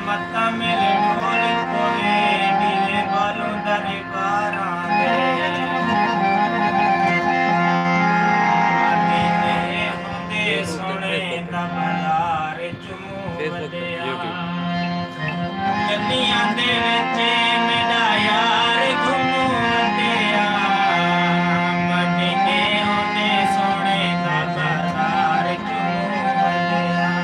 मत्ता मेरे ढोल कोले डीले बालों दरबारां दे मदीने हुंदे सोने दा बलार चूम वधिया गलियां दे विच मेरा यार घूमू वधिया मदीने हुंदे सोने दा बलार चूम वधिया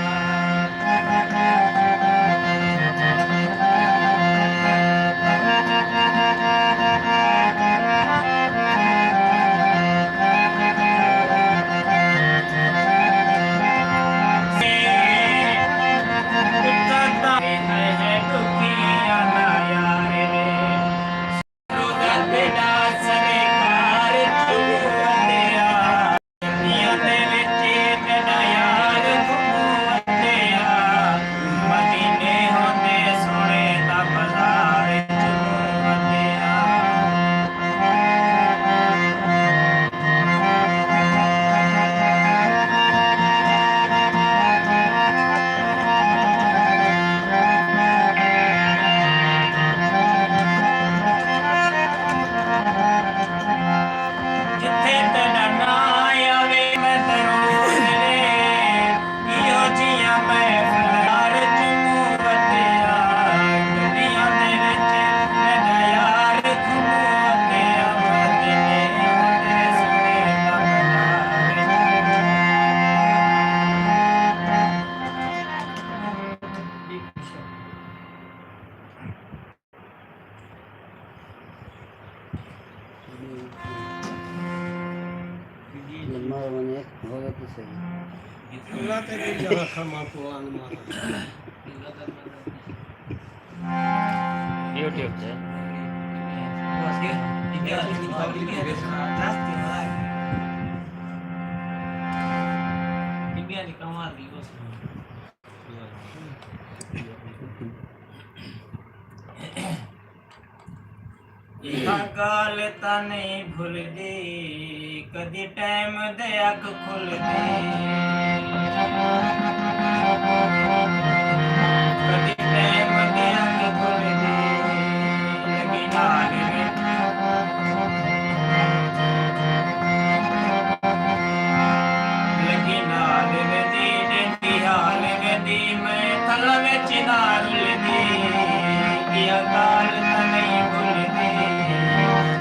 YouTube છે इंडियाની કમાલ દિવસ गाल ता नहीं भूलदी कदी टाइम दे अख खुलदी कदी टाइम दे अख खुलदी लगी नाल लगी नाल दी डेंटी हाल दी मैं थल विच नाल दी या गाल ता नहीं भूलदी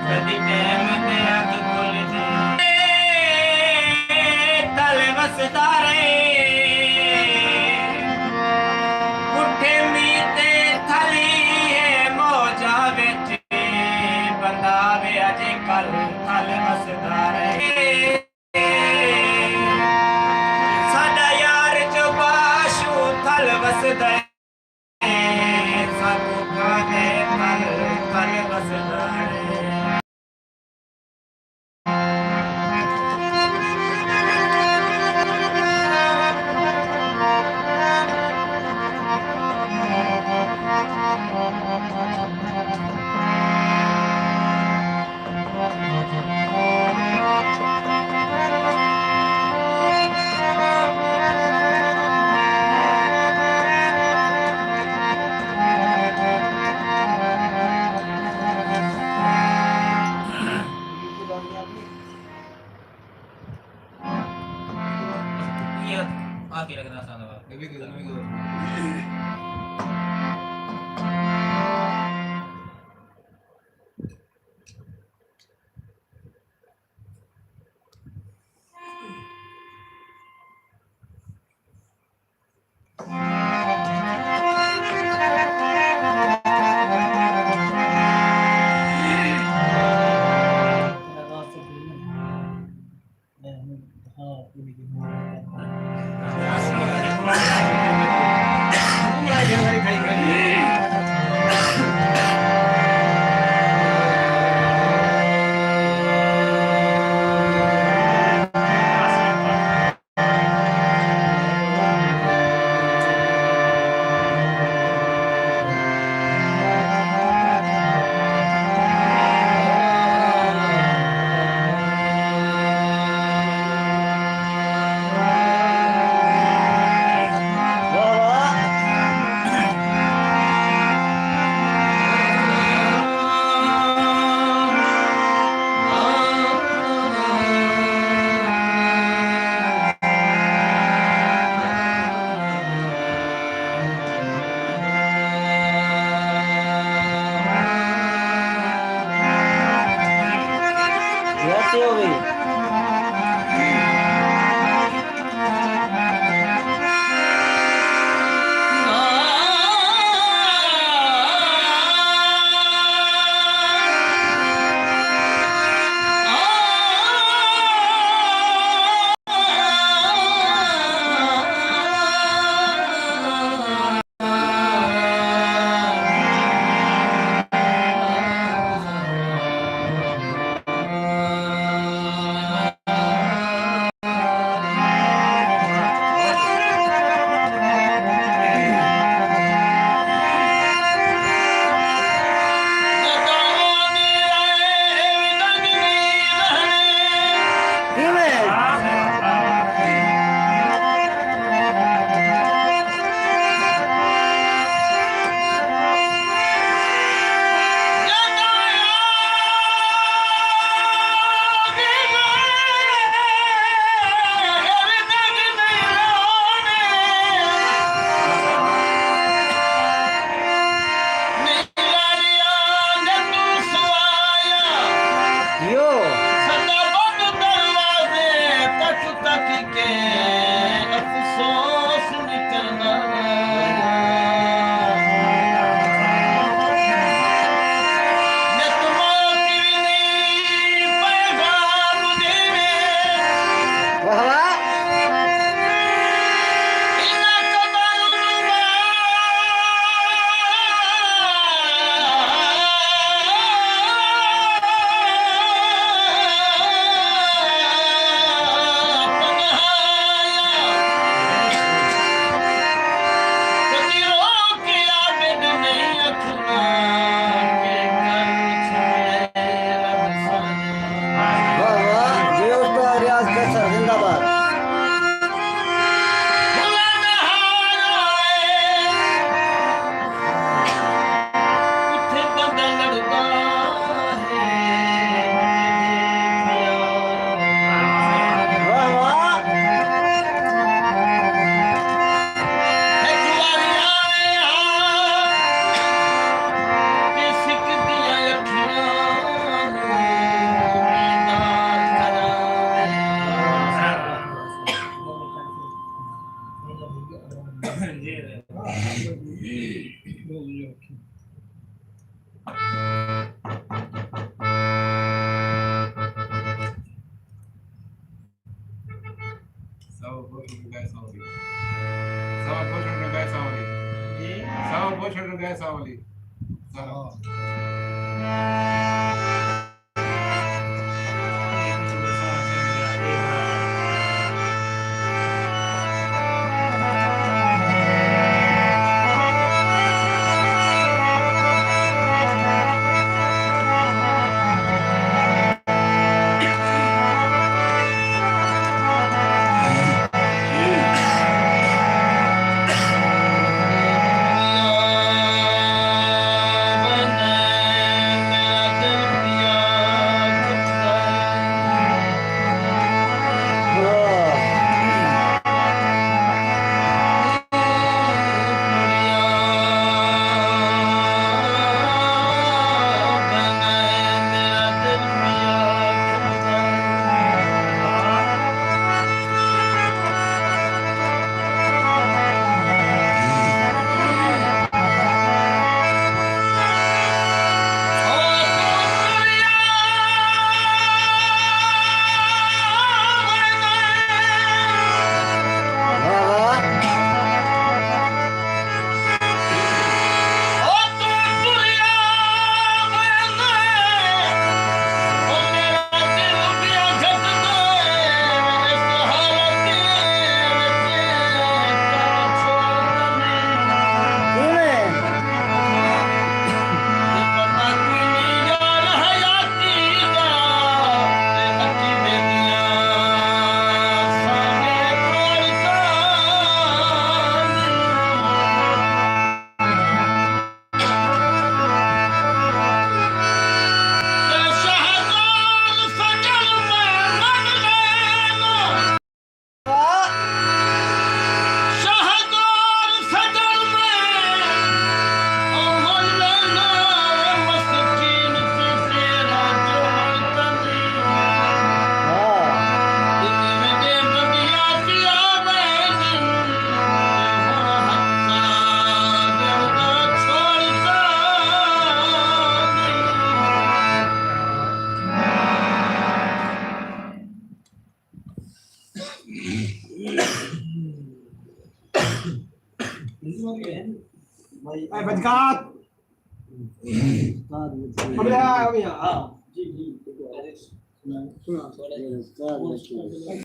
कदी टाइम दे अख खुलदी तल वसदा रहे उठे मीते थली है मौजा विच बंदा वे अजे कल थल वसदा रहे साडा यार जो बाशू थल वसदा साकू कादे थल वसदा आगे लगना आसान होगा सब पोषण गाय सावली, सब पोषण गाय सावली, जी सब पोषण गाय सावली। Ai berdekat. Apa ya? Ah.